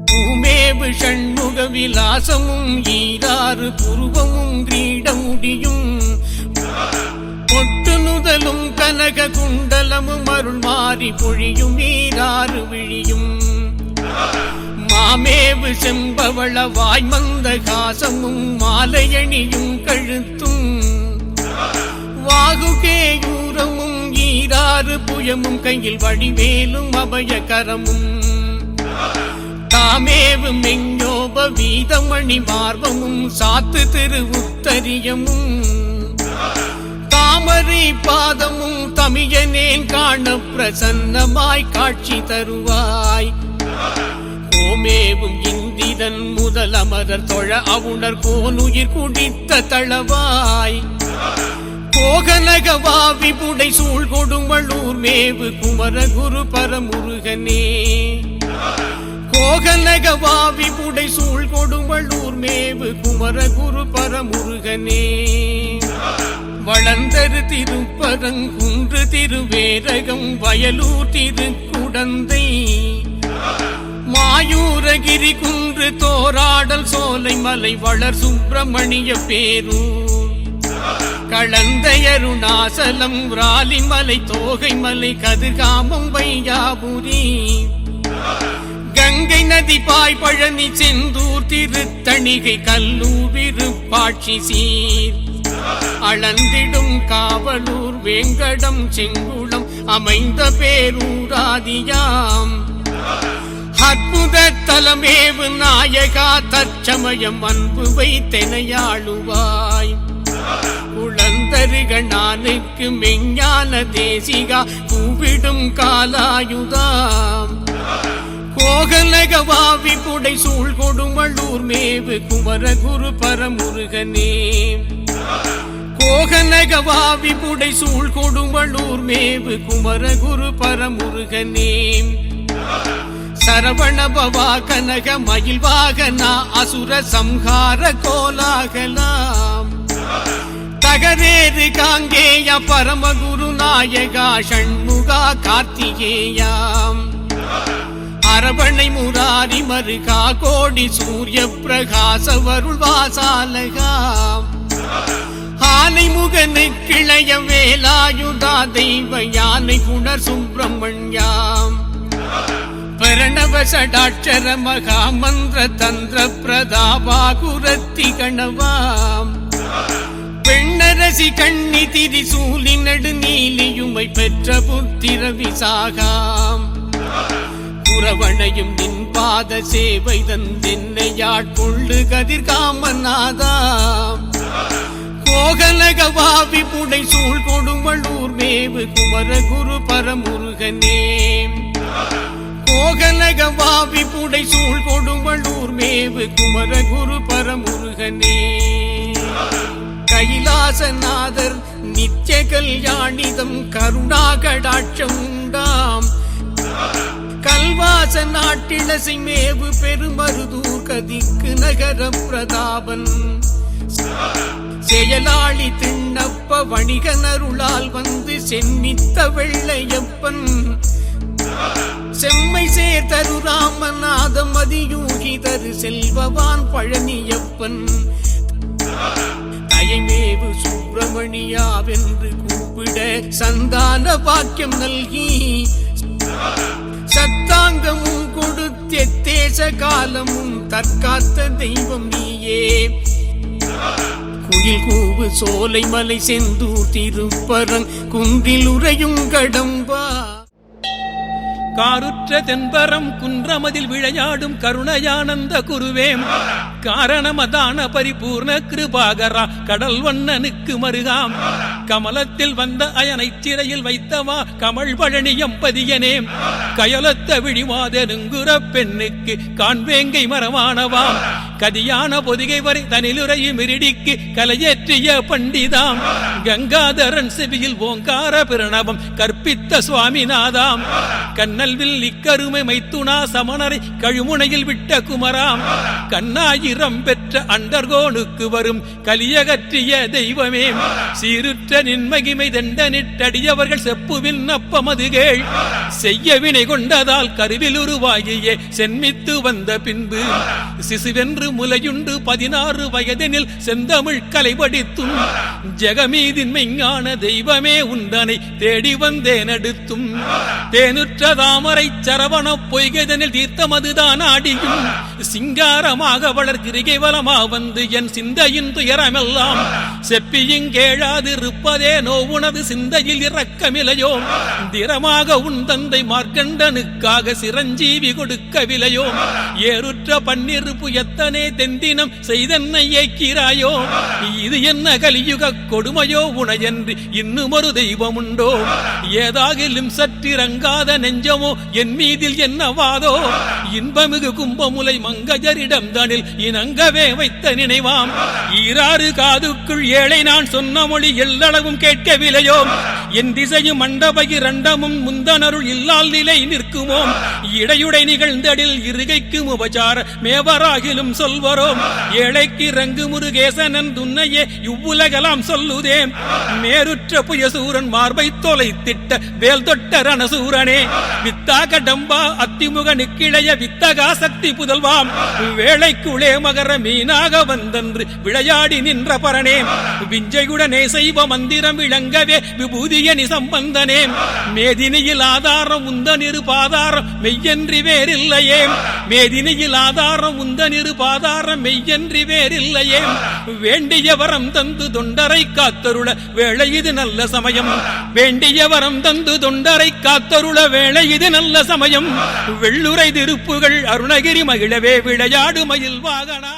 பூமேவு ஷண்முக விலாசமும் ஈராறு புருவமும் கிரீடமுடியும் பொட்டு நுதலும் கனக குண்டலமும் அருள் மாறி பொழியும் ஈராறு விழியும் மாமேவு செம்பவள வாய்மந்த காசமும் மாலையணியும் கழுத்தும் வாகுகேயூரமும் ஈராறு புயமும் கையில் வடிவேலும் அபயகரமும் தாமேவு மெஞ்ஞோப வீதமணி மார்பமும் சாத்து திரு உத்தரியமும் தாமரை பாதமும் தமியனேன் காண பிரசன்னமாய் காட்சி தருவாய் கோமேவும் இந்திரன் முதல் அமரர் தொழ அவுணர் கோனுயிர் குடித்த தளவாய் கோகனகவாவி புடை சூழ் கொடுமளூர் மேவு குமரகுரு பரமுருகனே கோகனகவாவி புடை சூழ் கொடுமளூர் மேவு குமரகுரு பரமுருகனே வளர்ந்தரு திருப்பரங்குன்று திருவேரகம் வயலூர் திருக்குடந்தை மாயூரகிரி குன்று தோராடல் சோலை மலை வளர் சுப்பிரமணிய பேரூர் களந்தையருணாசலம் ராலிமலை தோகை மலை கதிர்காமம் வையாபுரி கங்கை நதி பாய் பழனி செந்தூர் திருத்தணிகை கல்லூர் விருப்பாட்சி சீர் அளந்திடும் காவலூர் வேங்கடம் செங்குளம் அமைந்த பேரூராதியாம் அற்புத தலமேவு நாயகா தற்சமயம் அன்பு வைத்தெனையாளுவாய் குளந்தருகணானுக்கு மெஞ்ஞான தேசிகா கூவிடும் காலாயுதாம் கோகலகவாவி புடை சூழ் கொடுமளூர் மேவு குமரகுரு பரமுருகனே கோகலகவாவி புடை சூழ் கொடுமளூர் மேவு குமரகுரு பரமுருகனே சரவணபவா கனக மயில் வாகனா அசுர சம்ஹார கோலாகலாம் தகரேறு காங்கேய பரமகுரு நாயகா ஷண்முகா கார்த்திகேயாம் அரவணை முராரி மருகா கோடி சூரிய பிரகாச வருள் வாசாலகாம் ஆனை முகனு கிளைய வேலாயுதா தெய்வ யானை குணர் சுப்பிரமணியாம் பிரணவ ஷடாட்சர மகா மந்திர தந்திர பிரதாபா குரத்தி கணவாம் பெண்ணரசி கண்ணி திரிசூலி நடு நீலியுமை பெற்ற புத்திர விசாகாம் புறவணையும் நின் பாத சேவை தந்தென்னையாட்கொள்ளு கதிர்காமநாதாம் கோகலகவாவி புடை சூழ் கொடுமளூர் மேவு குமரகுரு பரமுருகனே கோகலகவாவி புடை சூழ் கொடுமளூர் மேவு குமரகுரு பரமுருகனே கைலாசநாதர் நித்ய கல்யாணிதம் கருணாகடாட்சம் உண்டாம் கல்வாச நாட்டிலசை மேவு பெருமருதூர் கதிக்கு நகர பிரதாபன் செயலாளி திண்ணப்ப வணிகனருளால் வந்து சென்னித்த வெள்ளையப்பன் செம்மை சேர் தரு ராமநாதம் அதியூகி தரு செல்வவான் பழனியப்பன் தயமேவு சுப்பிரமணியாவென்று கூப்பிட சந்தான பாக்கியம் நல்கி சத்தாங்கமும் கொடுத்த தேச காலமும் தற்காத்த தெய்வம் நீயே குயில் கூவு சோலை மலை செந்தூர் திருப்பரங் குன்றில் உறையும் கடம்பா காருற்ற தென்பரம் குன்றமதில் விளையாடும் கருணையானந்த குருவேம் காரணமதான பரிபூர்ண கிருபாகரா கடல் வண்ணனுக்கு மருகாம் கமலத்தில் வந்த அயனை சிறையில் வைத்தவா கமல் பழனியம் பதியனேம் கயலத்த விழிமாத நுங்குற பெண்ணுக்கு காண்வேங்கை மரமானவாம் கதியான பொதிகை வரை தனிலுரையும் இருடிக்கு கலையேற்றிய பண்டிதாம் கங்காதரன் செவியில் ஓங்கார பிரணவம் கற்பித்த சுவாமிநாதாம் கண்ணல்வில் இக்கருமை மைத்துனா சமணரை கழுமுனையில் விட்ட குமராம் கண்ணாயிரம் பெற்ற அண்டர்கோனுக்கு வரும் கலியகற்றிய தெய்வமே சீருற்ற நின்மகிமை தண்டனிட்டடியவர்கள் செப்புவின் அப்பமதுகேள் செய்ய வினை கொண்டதால் கருவில் உருவாகியே சென்மித்து வந்த பின்பு சிசுவென்று முலையுண்டு 16 வயதெனில் செந்தமிழ் கலைபடித்தும் ஜெகமீதின் மெஞ்ஞான தெய்வமே உண்டனை தேடி வந்தேன் அடுத்தும் தேனுற்ற தாமரை சரவண பொய்கதனில் தீர்த்தமதுதான் ஆடியும் சிங்காரமாக வளர்கிரிகை வலமா வந்து என் சிந்தையின் துயரமெல்லாம் செப்பியுங்கேழாது இருப்பதே நோவுனது சிந்தையில் இரக்கமில்லையோ திறமாக உன் தந்தை மார்க்கண்டனுக்காக சிரஞ்சீவி கொடுக்கவில்லையோ ஏறுற்ற பன்னிருப்பு எத்தனை தென்தினம் செய்தன்னை ஏக்கிறாயோ இது என்ன கலியுக கொடுமையோ உனையன்றி இன்னும் ஒரு தெய்வம் உண்டோ ஏதாகிலும் சற்றிறங்காத நெஞ்சமோ என் மீதில் என்னவாதோ இன்பமிகு கும்பமுலை மங்கஜரிடம் தனில் இணங்கவே வைத்த நினைவாம் ஈராறு காதுக்குள் ஏழை நான் சொன்ன மொழி எல்லளவும் கேட்கவில்லையோ என் திசையும் மண்டபகி ரண்டமும் முந்தனருள் இல்லால் நிலை நிற்குமோ இடையுடை நிகழ்ந்தடில் இருகைக்கும் உபசார மேவராகிலும் சொல்வரோம் ஏழைக்கு ரங்கு முருகேசனன் துன்னையே இவ்வுலகலாம் சொல்லுதே மேருற்ற புயசூரன் மார்பை தொலை திட்ட வேல் தொட்ட ரணசூரனே வித்தா கடம்பா அத்திமுக நிக்கிளைய வித்தகா சக்தி புதல்வாம் வேளைக்குளே மகர மீனாக வந்தன்று விளையாடி நின்ற பரனே விஞ்சையுடனே செய்வ மந்திரம் விளங்கவே விபூதிய நிசம்பந்தனே மேதினியில் ஆதாரம் உந்தனிரு பாதாரம் மெய்யன்றி வேறில்லையே மேதினியில் ஆதாரம் உந்தனிரு பாதாரம் மெய்யன்றி வேறில்லையே வேண்டிய வரம் தந்து தொண்டரை காத்தருள வேளை இது நல்ல சமயம் வேண்டிய வரம் தந்து தொண்டரை காத்தருள வேளை இது நல்ல சமயம் வெள்ளுரை திருப்புகள் அருணகிரி மகிழவே விளையாடு மயில் வாகனா